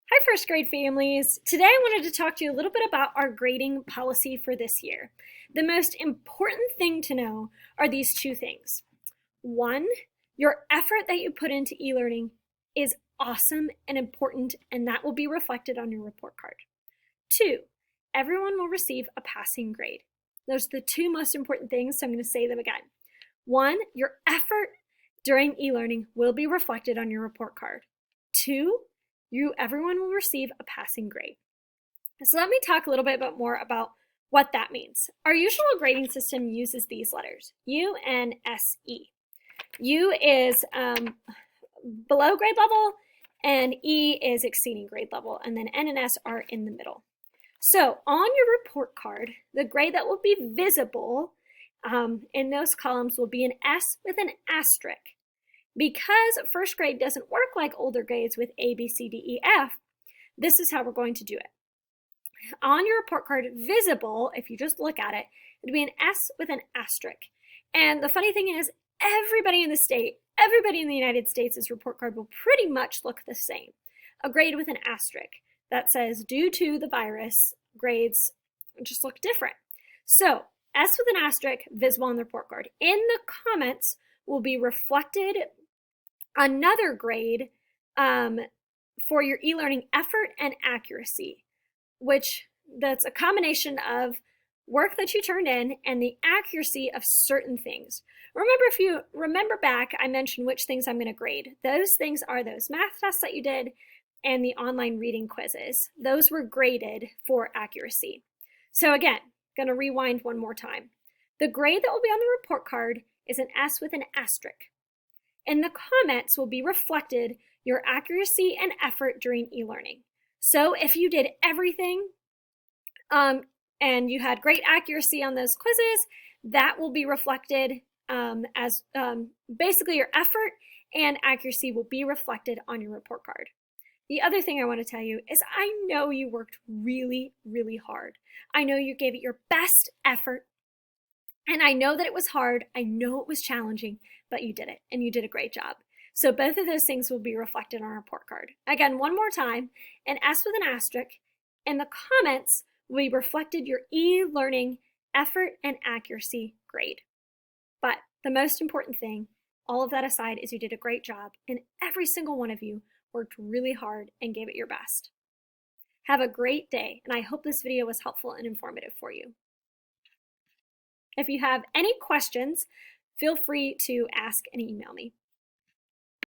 Hi, first grade families. Today I wanted to talk to you a little bit about our grading policy for this year. The most important thing to know are these two things. One, your effort that you put into e-learning is awesome and important, and that will be reflected on your report card. Two, everyone will receive a passing grade. Those are the two most important things, so I'm going to say them again. One, your effort during e-learning will be reflected on your report card. Two, everyone will receive a passing grade. So let me talk a little bit more about what that means. Our usual grading system uses these letters, U, N, S, E. U is below grade level, and E is exceeding grade level, and then N and S are in the middle. So on your report card, the grade that will be visible in those columns will be an S with an asterisk. Because first grade doesn't work like older grades with A, B, C, D, E, F, this is how we're going to do it. On your report card, visible, if you just look at it, it'd be an S with an asterisk. And the funny thing is, everybody in the United States' report card will pretty much look the same. A grade with an asterisk that says, due to the virus, grades just look different. So, S with an asterisk, visible on the report card. In the comments will be reflected another grade for your e-learning effort and accuracy, which that's a combination of work that you turned in and the accuracy of certain things. Remember, if you remember back, I mentioned which things I'm going to grade. Those things are those math tests that you did and the online reading quizzes. Those were graded for accuracy. So again, going to rewind one more time. The grade that will be on the report card is an S with an asterisk. In the comments will be reflected your accuracy and effort during e-learning. So if you did everything and you had great accuracy on those quizzes, that will be reflected as basically your effort and accuracy will be reflected on your report card. The other thing I want to tell you is I know you worked really, really hard. I know you gave it your best effort. And I know that it was hard, I know it was challenging, but you did it, and you did a great job. So both of those things will be reflected on our report card. Again, one more time, an S with an asterisk, and the comments will be reflected your e-learning effort and accuracy grade. But the most important thing, all of that aside, is you did a great job, and every single one of you worked really hard and gave it your best. Have a great day, and I hope this video was helpful and informative for you. If you have any questions, feel free to ask and email me.